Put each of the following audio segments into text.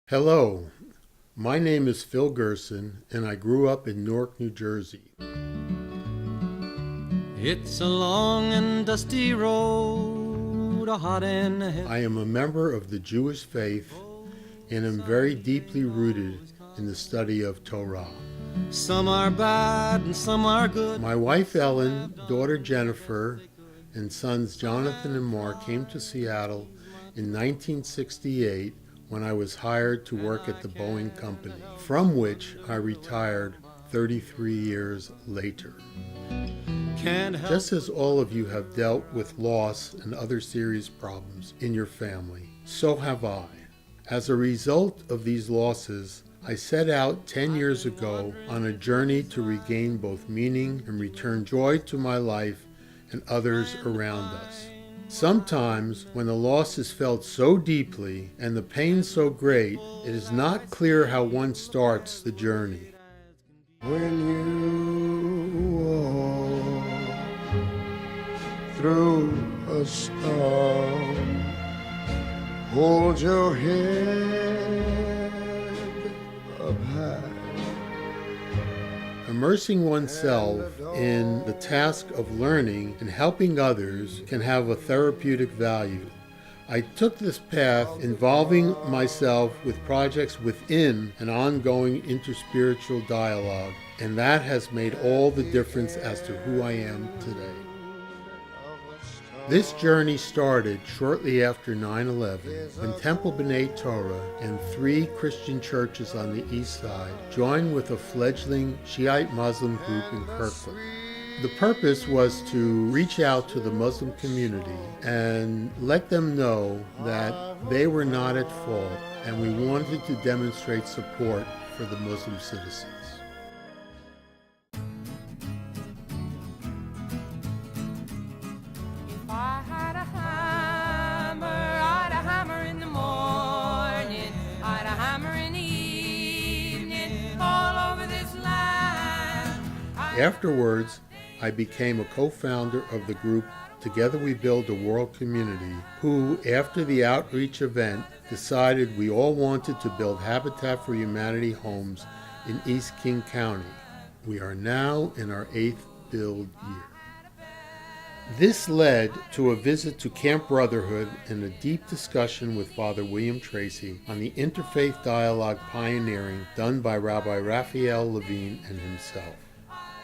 Hello, my name is Phil Gerson, and I grew up in Newark, New Jersey. It's a long and dusty road, a hot and a heavy. I am a member of the Jewish faith and am very deeply rooted in the study of Torah. Some are bad and some are good. My wife Ellen, daughter Jennifer, and sons Jonathan and Mark came to Seattle in 1968 when I was hired to work at the Boeing company, from which I retired 33 years later. Just as all of you have dealt with loss and other serious problems in your family, so have I. As a result of these losses, I set out 10 years ago on a journey to regain both meaning and return joy to my life and others around us. Sometimes, when the loss is felt so deeply and the pain so great, it is not clear how one starts the journey. When you walk through a storm, hold your head up high. Immersing oneself in the task of learning and helping others can have a therapeutic value. I took this path involving myself with projects within an ongoing interspiritual dialogue, and that has made all the difference as to who I am today. This journey started shortly after 9/11 when Temple B'nai Torah and 3 Christian churches on the east side joined with a fledgling Shiite Muslim group in Kirkland. The purpose was to reach out to the Muslim community and let them know that they were not at fault, and we wanted to demonstrate support for the Muslim citizens. Afterwards, I became a co-founder of the group Together We Build a World Community, who, after the outreach event, decided we all wanted to build Habitat for Humanity homes in East King County. We are now in our 8th build year. This led to a visit to Camp Brotherhood and a deep discussion with Father William Tracy on the interfaith dialogue pioneering done by Rabbi Raphael Levine and himself.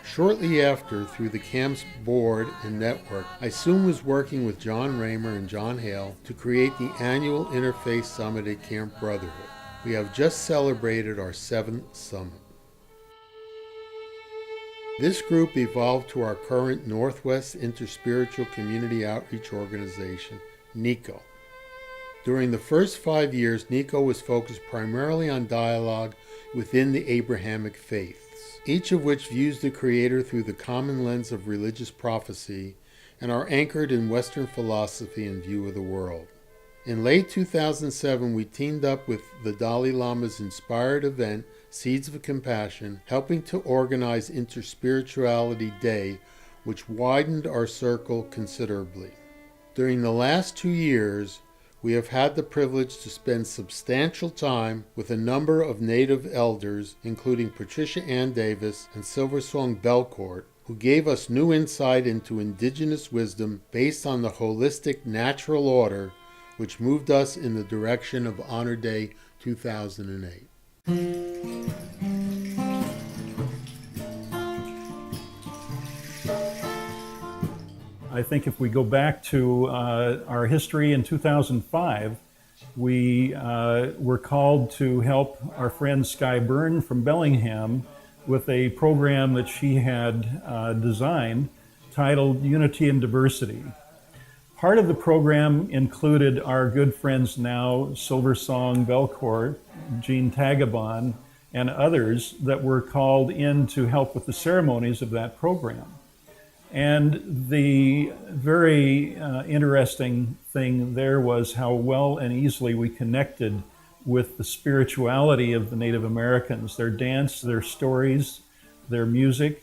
Shortly after, through the camp's board and network, I soon was working with John Raymer and John Hale to create the annual Interfaith Summit at Camp Brotherhood. We have just celebrated our 7th summit. This group evolved to our current Northwest InterSpiritual Community Outreach Organization, NICO. During the first 5 years, NICO was focused primarily on dialogue within the Abrahamic faith, each of which views the Creator through the common lens of religious prophecy and are anchored in Western philosophy and view of the world. In late 2007, we teamed up with the Dalai Lama's inspired event, Seeds of Compassion, helping to organize Interspirituality Day, which widened our circle considerably. During the last 2 years, we have had the privilege to spend substantial time with a number of Native elders, including Patricia Ann Davis and Silversong Belcourt, who gave us new insight into indigenous wisdom based on the holistic natural order, which moved us in the direction of Honor Day 2008. I think if we go back to our history in 2005, we were called to help our friend Sky Byrne from Bellingham with a program that she had designed titled Unity and Diversity. Part of the program included our good friends now, Silversong Belcourt, Jean Tagabon, and others that were called in to help with the ceremonies of that program. And the very interesting thing there was how well and easily we connected with the spirituality of the Native Americans, their dance, their stories, their music.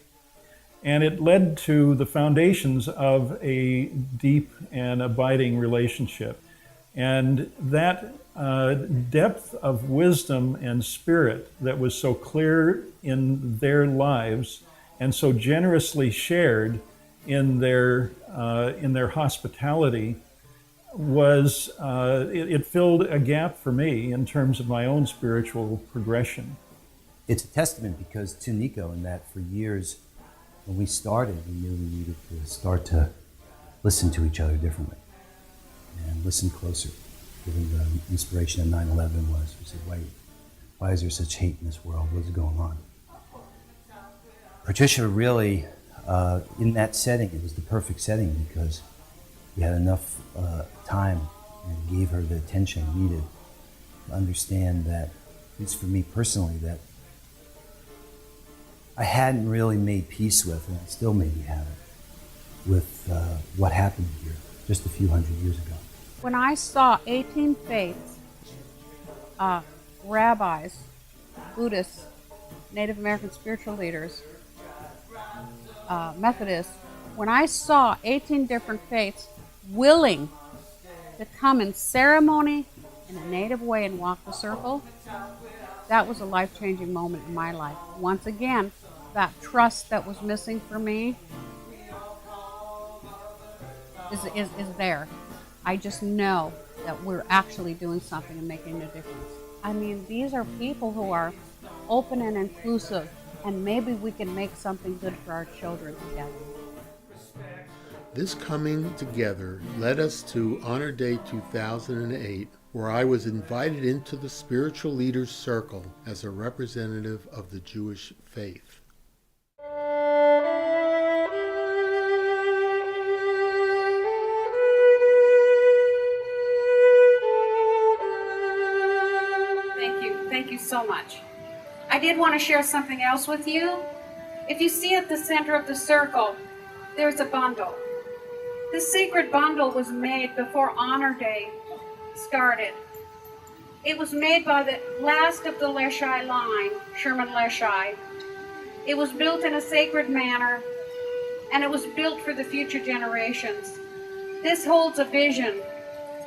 And it led to the foundations of a deep and abiding relationship. And that depth of wisdom and spirit that was so clear in their lives and so generously shared in their hospitality was it filled a gap for me in terms of my own spiritual progression. It's a testament because to Nico in that for years when we started, we knew we needed to start to listen to each other differently and listen closer. Given the inspiration of 9/11 was, we said, wait, why is there such hate in this world? What is going on? Patricia really, in that setting, it was the perfect setting because we had enough time and gave her the attention needed to understand that, at least for me personally, that I hadn't really made peace with, and I still maybe haven't, with what happened here just a few hundred years ago. When I saw 18 faiths, rabbis, Buddhists, Native American spiritual leaders, Methodists, when I saw 18 different faiths willing to come in ceremony in a native way and walk the circle, that was a life-changing moment in my life. Once again, that trust that was missing for me is there. I just know that we're actually doing something and making a difference. I mean, these are people who are open and inclusive, and maybe we can make something good for our children together. This coming together led us to Honor Day 2008, where I was invited into the Spiritual Leaders Circle as a representative of the Jewish faith. Thank you so much. I did want to share something else with you. If you see at the center of the circle, there's a bundle. This sacred bundle was made before Honor Day started. It was made by the last of the Leshai line, Sherman Leshai. It was built in a sacred manner, and it was built for the future generations. This holds a vision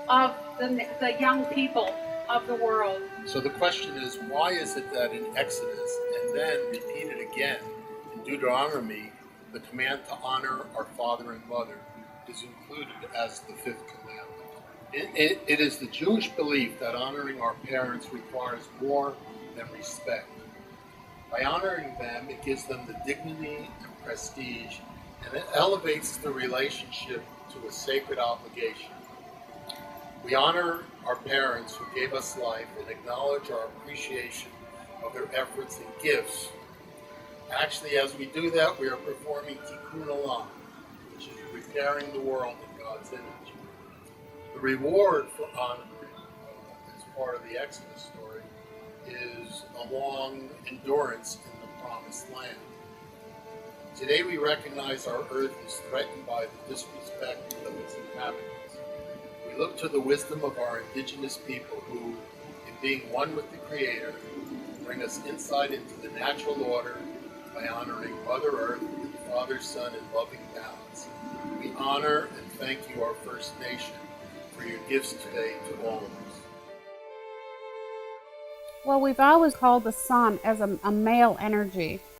of the young people of the world. So the question is, why is it that in Exodus, and then repeated again in Deuteronomy, the command to honor our father and mother is included as the fifth commandment? It is the Jewish belief that honoring our parents requires more than respect. By honoring them, it gives them the dignity and prestige, and it elevates the relationship to a sacred obligation. We honor our parents who gave us life and acknowledge our appreciation of their efforts and gifts. Actually, as we do that, we are performing Tikkun Olam, which is repairing the world in God's image. The reward for honoring, as part of the Exodus story, is a long endurance in the Promised Land. Today we recognize our earth is threatened by the disrespect of its inhabitants. We look to the wisdom of our indigenous people who, in being one with the Creator, bring us insight into the natural order by honoring Mother Earth and Father, Son, in loving balance. We honor and thank you, our First Nation, for your gifts today to all of us. Well, we've always called the sun as a male energy.